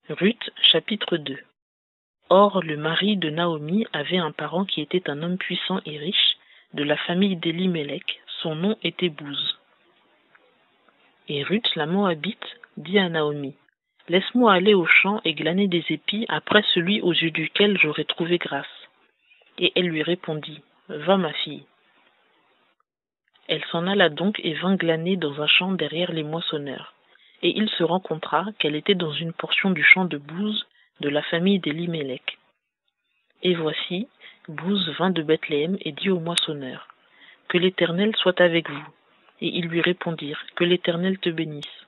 Ruth, chapitre 2. Or, le mari de Naomi avait un parent qui était un homme puissant et riche, de la famille d'Elimelech. Son nom était Bouz. Et Ruth, la Moabite, dit à Naomi, « Laisse-moi aller au champ et glaner des épis après celui aux yeux duquel j'aurai trouvé grâce. » Et elle lui répondit, « Va, ma fille. » Elle s'en alla donc et vint glaner dans un champ derrière les moissonneurs. Et il se rencontra qu'elle était dans une portion du champ de Bouz, de la famille d'Elimelech. Et voici, Bouz vint de Bethléem et dit aux moissonneurs, « Que l'Éternel soit avec vous. » Et ils lui répondirent, « Que l'Éternel te bénisse. »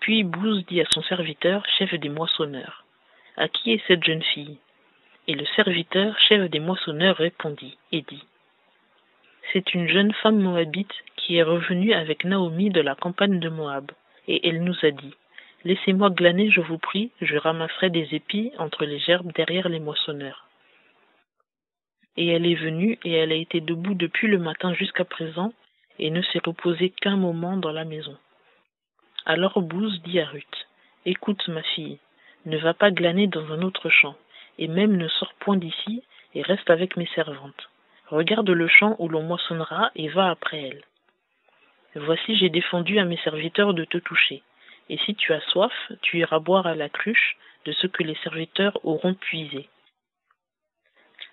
Puis Bouz dit à son serviteur, chef des moissonneurs, « À qui est cette jeune fille ?» Et le serviteur, chef des moissonneurs, répondit et dit, « C'est une jeune femme moabite qui est revenue avec Naomi de la campagne de Moab. Et elle nous a dit, « Laissez-moi glaner, je vous prie, je ramasserai des épis entre les gerbes derrière les moissonneurs. » Et elle est venue, et elle a été debout depuis le matin jusqu'à présent, et ne s'est reposée qu'un moment dans la maison. Alors Bouz dit à Ruth, « Écoute, ma fille, ne va pas glaner dans un autre champ, et même ne sors point d'ici, et reste avec mes servantes. Regarde le champ où l'on moissonnera, et va après elles. Voici, j'ai défendu à mes serviteurs de te toucher, et si tu as soif, tu iras boire à la cruche de ce que les serviteurs auront puisé. »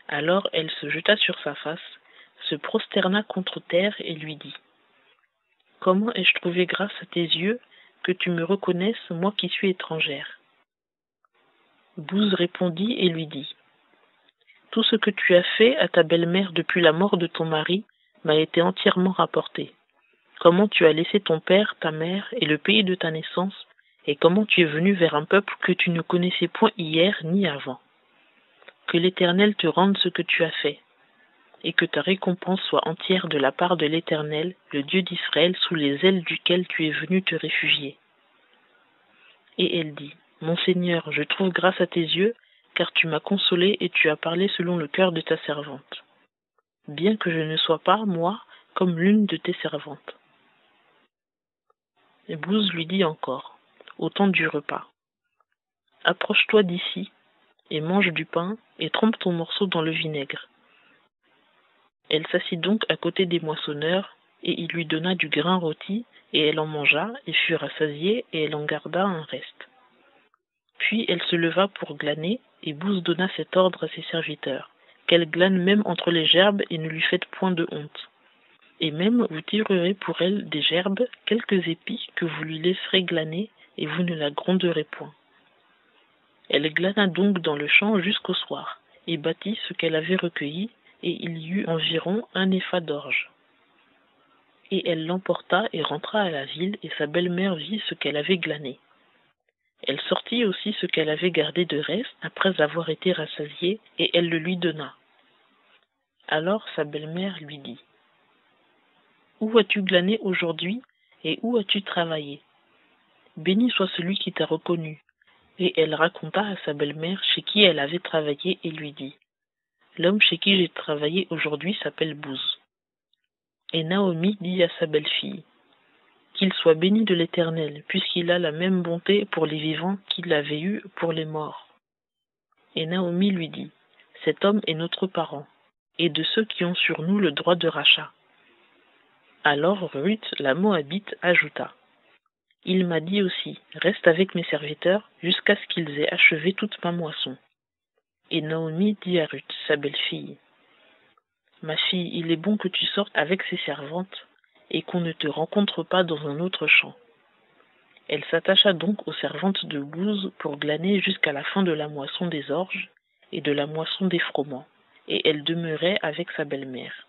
Alors elle se jeta sur sa face, se prosterna contre terre et lui dit, « Comment ai-je trouvé grâce à tes yeux, que tu me reconnaisses, moi qui suis étrangère ?» Bouz répondit et lui dit, « Tout ce que tu as fait à ta belle-mère depuis la mort de ton mari m'a été entièrement rapporté. Comment tu as laissé ton père, ta mère et le pays de ta naissance, et comment tu es venu vers un peuple que tu ne connaissais point hier ni avant. Que l'Éternel te rende ce que tu as fait, et que ta récompense soit entière de la part de l'Éternel, le Dieu d'Israël, sous les ailes duquel tu es venu te réfugier. » Et elle dit, « Mon Seigneur, je trouve grâce à tes yeux, car tu m'as consolé et tu as parlé selon le cœur de ta servante. Bien que je ne sois pas, moi, comme l'une de tes servantes. » Et Bouz lui dit encore, au temps du repas, « Approche-toi d'ici, et mange du pain, et trempe ton morceau dans le vinaigre. » Elle s'assit donc à côté des moissonneurs, et il lui donna du grain rôti, et elle en mangea, et fut rassasiée, et elle en garda un reste. Puis elle se leva pour glaner, et Bouz donna cet ordre à ses serviteurs, qu'elle glane même entre les gerbes, et ne lui faites point de honte. Et même vous tirerez pour elle des gerbes quelques épis que vous lui laisserez glaner, et vous ne la gronderez point. Elle glana donc dans le champ jusqu'au soir, et bâtit ce qu'elle avait recueilli, et il y eut environ un épha d'orge. Et elle l'emporta et rentra à la ville, et sa belle-mère vit ce qu'elle avait glané. Elle sortit aussi ce qu'elle avait gardé de reste, après avoir été rassasiée, et elle le lui donna. Alors sa belle-mère lui dit, « Où as-tu glané aujourd'hui, et où as-tu travaillé? Béni soit celui qui t'a reconnu. » Et elle raconta à sa belle-mère chez qui elle avait travaillé et lui dit, « L'homme chez qui j'ai travaillé aujourd'hui s'appelle Bouz. » Et Naomi dit à sa belle-fille, « Qu'il soit béni de l'Éternel, puisqu'il a la même bonté pour les vivants qu'il avait eue pour les morts. » Et Naomi lui dit, « Cet homme est notre parent, et de ceux qui ont sur nous le droit de rachat. » Alors Ruth, la Moabite, ajouta, « Il m'a dit aussi, reste avec mes serviteurs jusqu'à ce qu'ils aient achevé toute ma moisson. » Et Naomi dit à Ruth, sa belle-fille, « Ma fille, il est bon que tu sortes avec ses servantes, et qu'on ne te rencontre pas dans un autre champ. » Elle s'attacha donc aux servantes de Bouz pour glaner jusqu'à la fin de la moisson des orges et de la moisson des froment, et elle demeurait avec sa belle-mère.